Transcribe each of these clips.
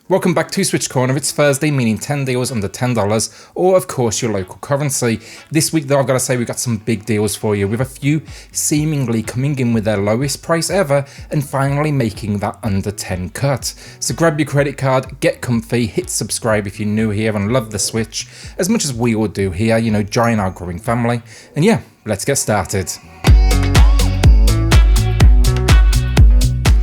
Welcome back to SwitchCorner. It's Thursday, meaning 10 deals under $10, or of course your local currency. This week though, I've got to say we've got some big deals for you, with a few seemingly coming in with their lowest price ever and finally making that under 10 cut. So grab your credit card, get comfy, hit subscribe if you're new here and love the Switch, as much as we all do here, you know, join our growing family. And yeah, let's get started.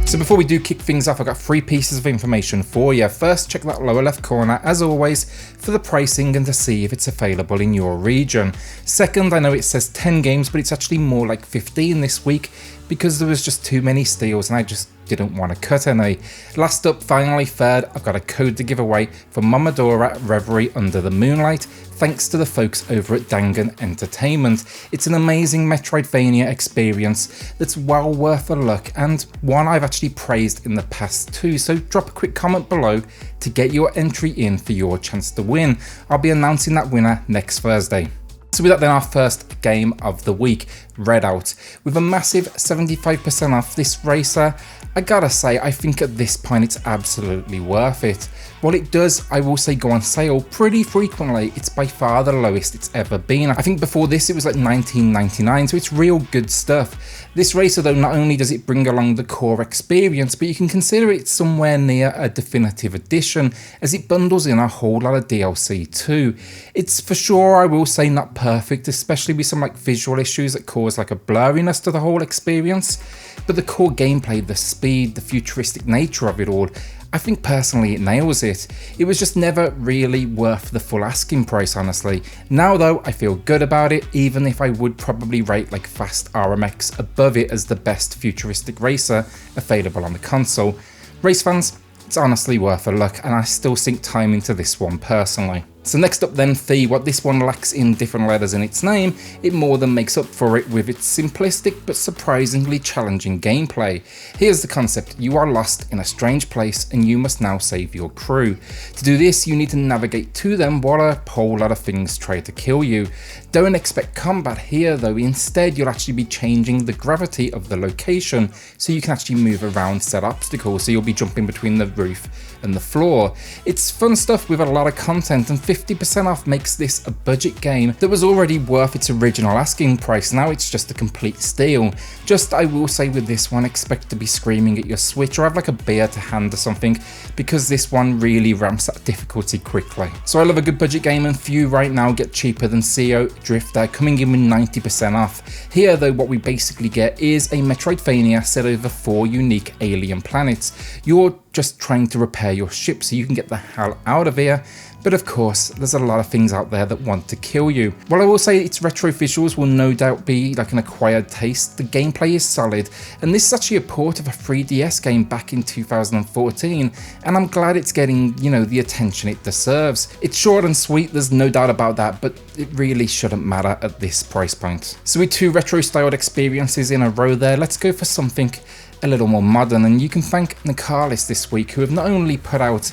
So before we do kick things off, I've got 3 pieces of information for you. First, check that lower left corner, as always, for the pricing and to see if it's available in your region. Second, I know it says 10 games, but it's actually more like 15 this week because there was just too many steals and I just didn't want to cut any. Last up, finally, third, I've got a code to give away for Momodora Reverie Under the Moonlight, thanks to the folks over at Dangan Entertainment. It's an amazing Metroidvania experience that's well worth a look, and one I've actually praised in the past too, so drop a quick comment below to get your entry in for your chance to win. I'll be announcing that winner next Thursday. So with that then, our first game of the week, Redout. With a massive 75% off, this racer, I gotta say, I think at this point it's absolutely worth it. While it does, I will say, go on sale pretty frequently, it's by far the lowest it's ever been. I think before this it was like $19.99, so it's real good stuff. This racer though, not only does it bring along the core experience, but you can consider it somewhere near a definitive edition, as it bundles in a whole lot of DLC too. It's for sure, I will say, not perfect, especially with some like visual issues that cause like a blurriness to the whole experience, but the core gameplay, the speed, the futuristic nature of it all, I think personally it nails it. It was just never really worth the full asking price, honestly. Now though, I feel good about it, even if I would probably rate like Fast RMX above it as the best futuristic racer available on the console. Race fans, it's honestly worth a look, and I still sink time into this one personally. So next up then, Fee. What this one lacks in different letters in its name, it more than makes up for it with its simplistic but surprisingly challenging gameplay. Here's the concept: you are lost in a strange place and you must now save your crew. To do this, you need to navigate to them while a whole lot of things try to kill you. Don't expect combat here though, instead you'll actually be changing the gravity of the location so you can actually move around said obstacles, so you'll be jumping between the roof and the floor. It's fun stuff with a lot of content, and 50% off makes this a budget game that was already worth its original asking price. Now it's just a complete steal. Just, I will say with this one, expect to be screaming at your Switch or have like a beer to hand or something, because this one really ramps that difficulty quickly. So I love a good budget game, and few right now get cheaper than CO Drifter, coming in with 90% off. Here though, what we basically get is a Metroidvania set over 4 unique alien planets. You're just trying to repair your ship so you can get the hell out of here. But of course, there's a lot of things out there that want to kill you. While I will say its retro visuals will no doubt be like an acquired taste, the gameplay is solid, and this is actually a port of a 3DS game back in 2014, and I'm glad it's getting, you know, the attention it deserves. It's short and sweet, there's no doubt about that, but it really shouldn't matter at this price point. So with 2 retro-styled experiences in a row there, let's go for something a little more modern, and you can thank Nicalis this week, who have not only put out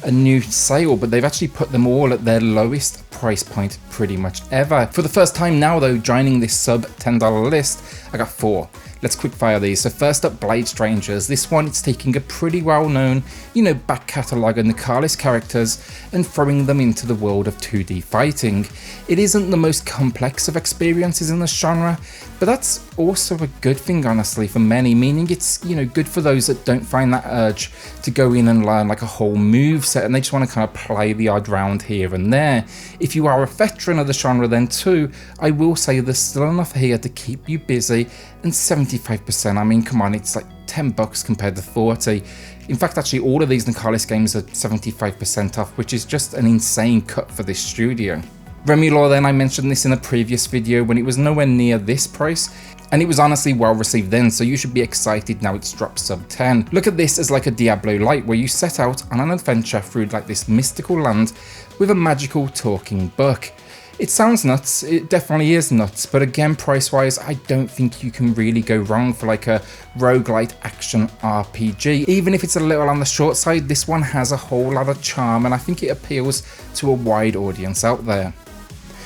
a new sale, but they've actually put them all at their lowest price point pretty much ever. For the first time now though, joining this sub $10 list, I got 4. Let's quick fire these. So first up, Blade Strangers. This one, it's taking a pretty well known, you know, back catalogue of Nicalis characters and throwing them into the world of 2D fighting. It isn't the most complex of experiences in the genre, but that's also a good thing honestly for many, meaning it's, you know, good for those that don't find that urge to go in and learn like a whole move set and they just want to kind of play the odd round here and there. If you are a veteran of the genre then too, I will say there's still enough here to keep you busy, and 75%, I mean come on, it's like $10 compared to 40. In fact, actually all of these Nicalis games are 75% off, which is just an insane cut for this studio. Remy Law then, I mentioned this in a previous video when it was nowhere near this price, and it was honestly well received then, so you should be excited now it's dropped sub 10. Look at this as like a Diablo Light, where you set out on an adventure through like this mystical land with a magical talking book. It sounds nuts, it definitely is nuts, but again, price-wise, I don't think you can really go wrong for like a roguelite action RPG. Even if it's a little on the short side, this one has a whole lot of charm, and I think it appeals to a wide audience out there.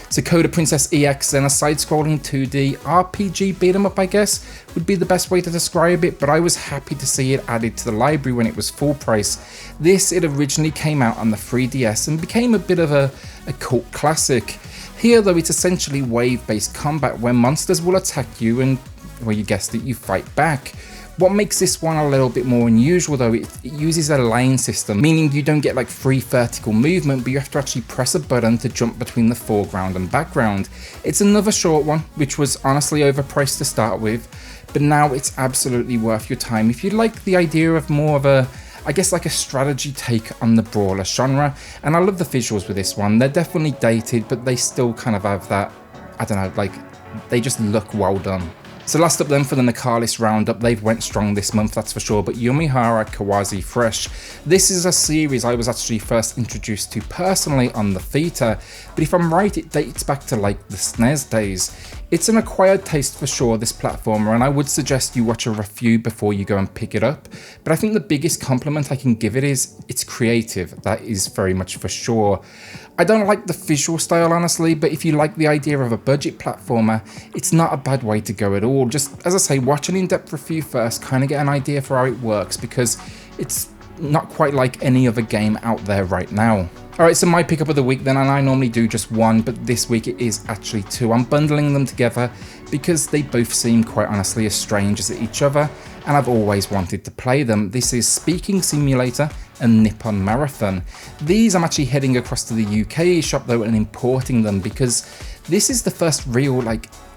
So Koda Princess Ax, then a side-scrolling 2D RPG beat-em-up, I guess, would be the best way to describe it, but I was happy to see it added to the library when it was full price. It originally came out on the 3DS and became a bit of a cult classic. Here though, it's essentially wave-based combat where monsters will attack you and, well, you guessed it, you fight back. What makes this one a little bit more unusual though, it uses a lane system, meaning you don't get like free vertical movement, but you have to actually press a button to jump between the foreground and background. It's another short one, which was honestly overpriced to start with, but now it's absolutely worth your time if you like the idea of more of a, I guess, like a strategy take on the brawler genre. And I love the visuals with this one. They're definitely dated, but they still kind of have that, I don't know, like they just look well done. So last up then for the Nicalis roundup, they've went strong this month, that's for sure, but Yumihara Kawase Fresh. This is a series I was actually first introduced to personally on the Vita, but if I'm right, it dates back to like the SNES days. It's an acquired taste for sure, this platformer, and I would suggest you watch a review before you go and pick it up, but I think the biggest compliment I can give it is it's creative, that is very much for sure. I don't like the visual style honestly, but if you like the idea of a budget platformer, it's not a bad way to go at all. Just, as I say, watch an in-depth review first, kind of get an idea for how it works, because it's not quite like any other game out there right now. Alright, so my pickup of the week then, and I normally do just one, but this week it is actually two. I'm bundling them together because they both seem quite honestly as strange as each other, and I've always wanted to play them. This is Speaking Simulator and Nippon Marathon. These I'm actually heading across to the UK shop though and importing them because this is the first real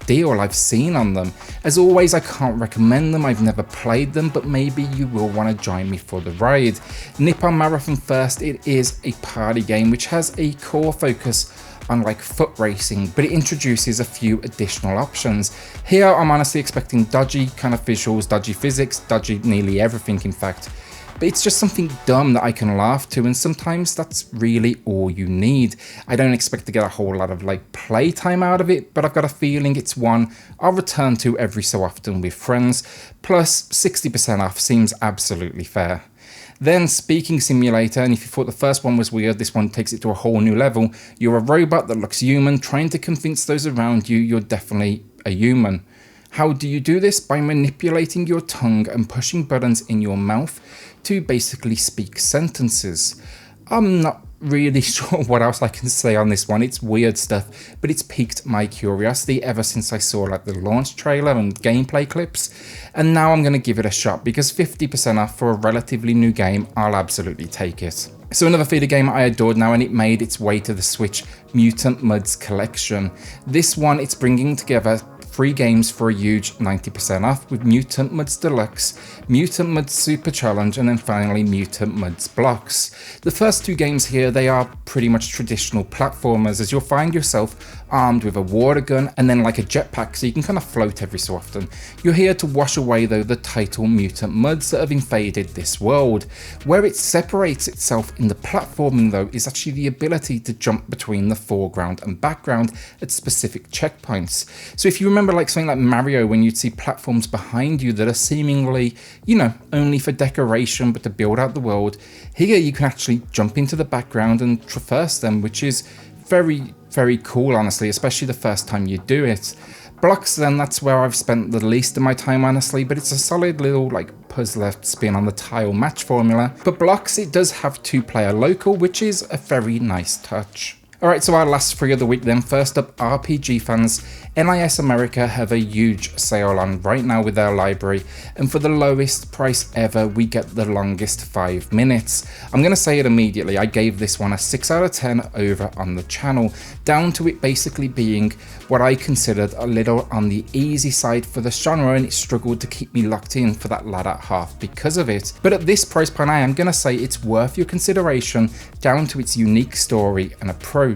deal I've seen on them. As always, I can't recommend them, I've never played them, but maybe you will want to join me for the ride. Nippon Marathon first, it is a party game which has a core focus on like foot racing, but it introduces a few additional options. Here I'm honestly expecting dodgy kind of visuals, dodgy physics, dodgy nearly everything in fact. But it's just something dumb that I can laugh to, and sometimes that's really all you need. I don't expect to get a whole lot of like playtime out of it, but I've got a feeling it's one I'll return to every so often with friends, plus 60% off seems absolutely fair. Then Speaking Simulator, and if you thought the first one was weird, this one takes it to a whole new level. You're a robot that looks human, trying to convince those around you you're definitely a human. How do you do this? By manipulating your tongue and pushing buttons in your mouth to basically speak sentences. I'm not really sure what else I can say on this one. It's weird stuff, but it's piqued my curiosity ever since I saw like the launch trailer and gameplay clips, and now I'm going to give it a shot because 50% off for a relatively new game, I'll absolutely take it. So another feeder game I adored now, and it made its way to the Switch, Mutant Mudds collection. This one, it's bringing together 3 games for a huge 90% off with Mutant Mudds Deluxe, Mutant Mudds Super Challenge, and then finally Mutant Mudds Blocks. The first 2 games here, they are pretty much traditional platformers, as you'll find yourself armed with a water gun and then like a jetpack so you can kind of float every so often. You're here to wash away though the title Mutant Mudds that have invaded this world. Where it separates itself in the platforming though is actually the ability to jump between the foreground and background at specific checkpoints. So if you remember like something like Mario, when you'd see platforms behind you that are seemingly, you know, only for decoration but to build out the world, here you can actually jump into the background and traverse them, which is very cool honestly, especially the first time you do it. Blocks then, that's where I've spent the least of my time honestly, but it's a solid little like puzzler spin on the tile match formula. But Blocks, it does have 2-player local, which is a very nice touch. Alright, so our last 3 of the week then. First up, RPG fans, NIS America have a huge sale on right now with their library, and for the lowest price ever, we get the longest 5 minutes. I'm going to say it immediately, I gave this one a 6 out of 10 over on the channel, down to it basically being what I considered a little on the easy side for the genre, and it struggled to keep me locked in for that latter half because of it. But at this price point, I am going to say it's worth your consideration down to its unique story and approach.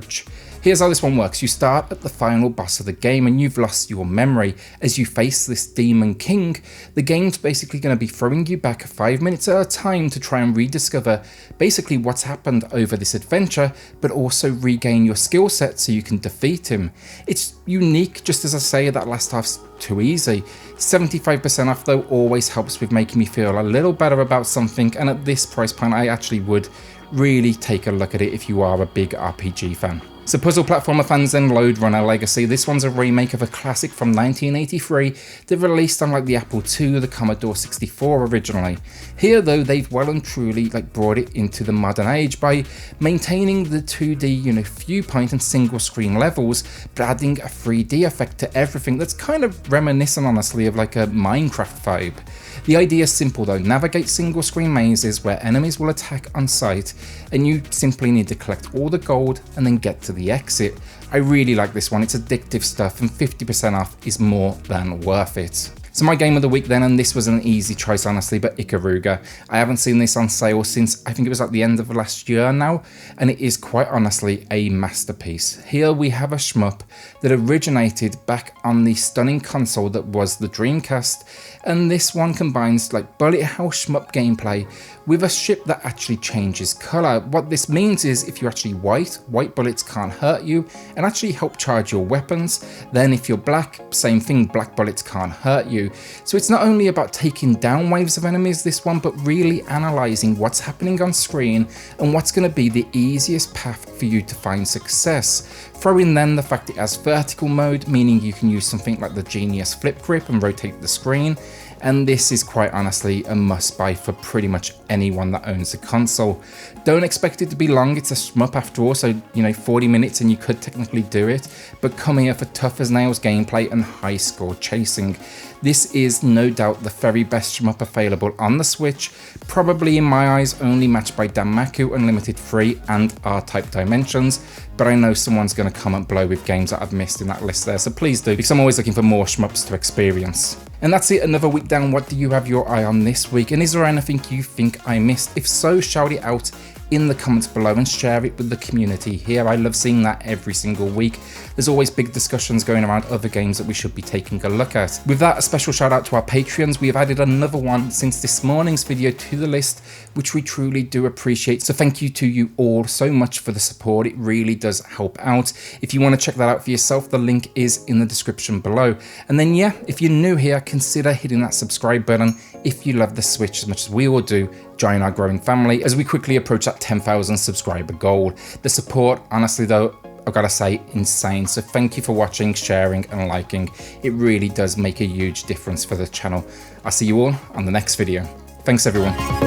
Here's how this one works. You start at the final boss of the game and you've lost your memory. As you face this demon king, the game's basically going to be throwing you back 5 minutes at a time to try and rediscover basically what's happened over this adventure, but also regain your skill set so you can defeat him. It's unique, just as I say, that last half's too easy. 75% off though always helps with making me feel a little better about something, and at this price point I actually would really take a look at it if you are a big RPG fan. So puzzle platformer fans then, Loadrunner Legacy. This one's a remake of a classic from 1983 that released on like the Apple II, the Commodore 64 originally. Here though, they've well and truly brought it into the modern age by maintaining the 2D viewpoint and single screen levels, but adding a 3D effect to everything that's kind of reminiscent honestly of like a Minecraft vibe. The idea is simple though, navigate single screen mazes where enemies will attack on sight and you simply need to collect all the gold and then get to the exit. I really like this one, it's addictive stuff and 50% off is more than worth it. So my game of the week then, and this was an easy choice honestly, but Ikaruga. I haven't seen this on sale since I think it was like the end of last year now, and it is quite honestly a masterpiece. Here we have a shmup that originated back on the stunning console that was the Dreamcast, and this one combines like bullet hell shmup gameplay with a ship that actually changes colour. What this means is if you're actually white bullets can't hurt you and actually help charge your weapons. Then if you're black, same thing, black bullets can't hurt you. So it's not only about taking down waves of enemies this one, but really analysing what's happening on screen and what's going to be the easiest path for you to find success. Throw in then the fact it has vertical mode, meaning you can use something like the Genius flip grip and rotate the screen. And this is quite honestly a must buy for pretty much anyone that owns a console. Don't expect it to be long, it's a shmup after all, so 40 minutes and you could technically do it, but come here for tough as nails gameplay and high score chasing. This is no doubt the very best shmup available on the Switch, probably in my eyes only matched by Danmaku Unlimited 3 and R-Type Dimensions, but I know someone's going to come and blow with games that I've missed in that list there, so please do, because I'm always looking for more shmups to experience. And that's it, another week down. What do you have your eye on this week? And is there anything you think I missed? If so, shout it out in the comments below and share it with the community here. I love seeing that every single week. There's always big discussions going around other games that we should be taking a look at. With that, a special shout out to our Patreons. We have added another one since this morning's video to the list, which we truly do appreciate. So thank you to you all so much for the support. It really does help out. If you want to check that out for yourself, the link is in the description below. And then yeah, if you're new here, consider hitting that subscribe button. If you love the Switch as much as we all do, join our growing family as we quickly approach that 10,000 subscriber goal. The support, honestly though, I've got to say, insane. So thank you for watching, sharing and liking. It really does make a huge difference for the channel. I'll see you all on the next video. Thanks everyone.